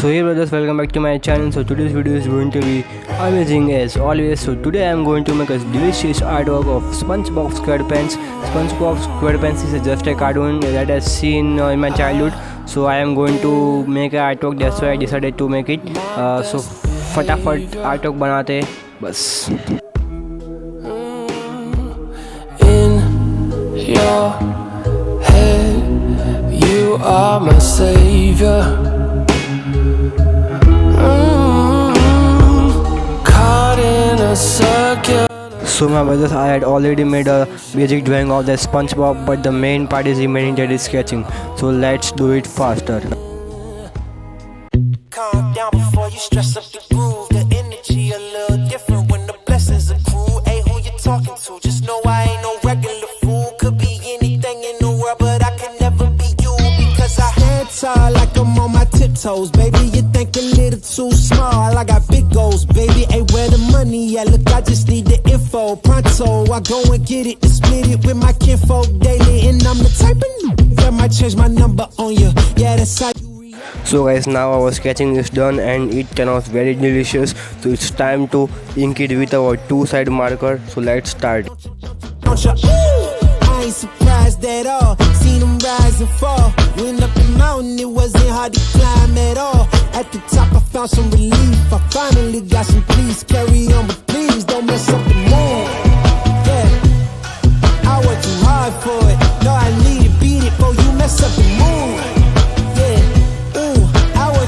So hey brothers, welcome back to my channel. So today's video is going to be amazing as always. So today I am going to make a delicious artwork of SpongeBob SquarePants. SpongeBob SquarePants is just a cartoon that I seen in my childhood. So I am going to make an artwork, that's why I decided to make it. So फटाफट artwork बनाते बस. In your head, you are my savior. Caught in a circle. So my brothers, I had already made a basic drawing of the SpongeBob, but the main part is remaining, that is sketching. So let's do it faster. Calm down before you stress up the groove. The energy a little different when the blessings accrue. Hey, who you talking to? Just know I ain't no regular fool. Could be anything in the world, but I can never be you, because I stand tall like I'm on my tiptoes. Baby, you think a little too small. I got big goals, baby. Hey, where the money at? Look, I just need the info. Pronto, I go and get it and split it with my kinfolk daily. And I'm the type of that might change my number on you. Yeah, that's how you. So guys, now our sketching is done and it turned out very delicious. So it's time to ink it with our two-side marker. So let's start. I ain't surprised at all. Seen them rise and fall. Went up the mountain, it wasn't hard to climb at all. At the top I found some relief. I finally got some peace. Carry on, but please don't mess up the mood. Yeah, I worked too hard for it. No, I need to beat it before you mess up the mood.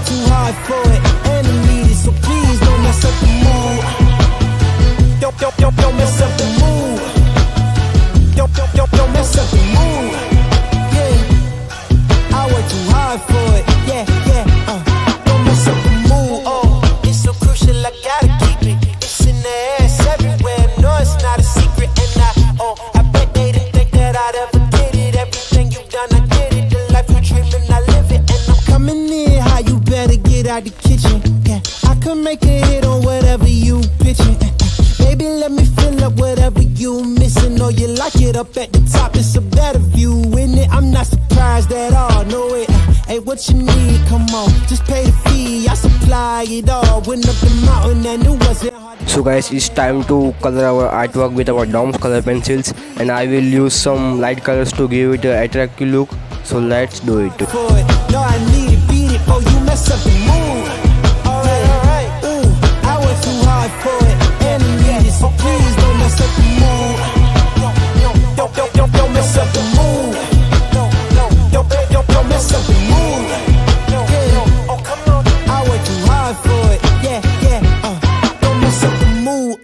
Too hard for it, and I need it, so please don't mess up the mood. Don't mess up the mood. Don't mess up the mood. Yeah, I work too hard for it. Yeah. Don't mess up the mood. Oh, it's so crucial, I gotta keep it. It's in the air, it's everywhere. No, it's not a secret, and I bet they didn't think that I'd ever get it. Everything you've done, I did it. The life you're dreaming, I live it, and I'm coming in high. You better get out the kitchen. Yeah, I can make a hit on whatever you pitching. Baby, let me fill up whatever you missing. Or you like it up at the top, it's a better view, isn't it? I'm not surprised at all, no way. Hey, what you need? Come on, just pay the fee. I supply it all. Went up the mountain and it wasn't hard. So guys, it's time to color our artwork with our Dom's color pencils, and I will use some light colors to give it an attractive look. So let's do it. No, I need to beat it, oh, you mess up the mood. Alright. Ooh, I work too hard for it, and I need it, so please don't mess up the mood. Don't mess up the mood. Don't mess up the mood. Yeah. Oh, come on. I work too hard for it. Yeah. Don't mess up the mood.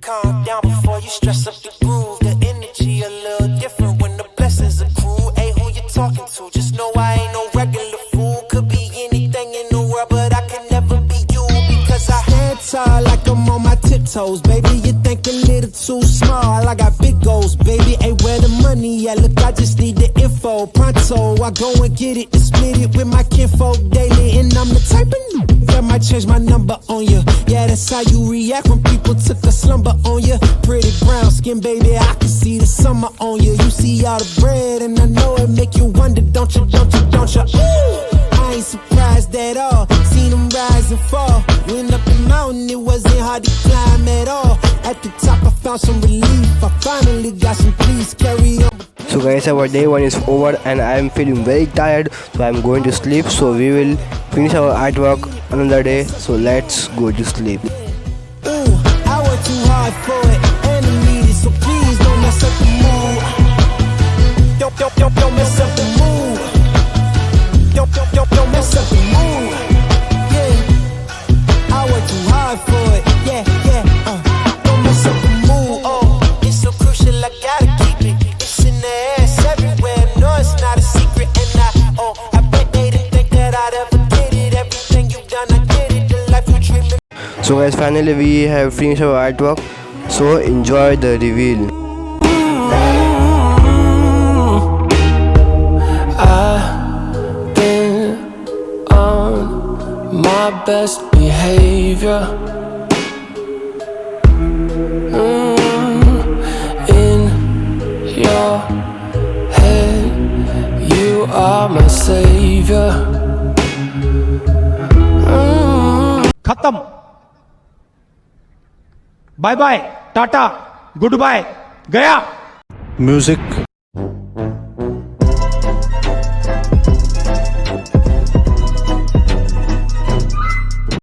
Calm down before you stress up the groove. The energy a little different when the blessings accrue. Hey, who you talking to? Just know I ain't no regular fool. Could be anything in the world, but I can never be you, because I stand tall like I'm on my tiptoes. Baby, you think a little too small. I got big goals, baby. Hey, where the money at? Look, I just need the info. Pronto, I go and get it and split it with my kinfolk daily. And I'm the type of that might change my number on you. Yeah, that's how you react when people took a slumber on you. Pretty brown skin, baby, I can see the summer on you. You see all the bread, and I know it make you wonder, don't you? I ain't surprised at all. Seen them rise and fall. Went up the mountain, it wasn't hard to climb at all. At the top I found some relief. I finally got some peace. Carry on. So guys, our day one is over and I am feeling very tired, so I am going to sleep. So we will finish our artwork another day. So let's go to sleep. Ooh, I work too hard for it, and I need it, so please don't mess up the mood. Don't mess up the mood. Don't mess up the mood. Yeah, I work too hard for it. Yeah. Don't mess up the mood. Oh, it's so crucial, I gotta keep it. It's in the air, it's everywhere. No, it's not a secret, and I bet they didn't think that I'd ever get it. Everything you've done, I did it. The life you're dreaming. So guys, finally we have finished our artwork. So enjoy the reveal. I've been on my best behavior. In your head, you are my savior. खत्म, bye bye, tata, goodbye, गया. Music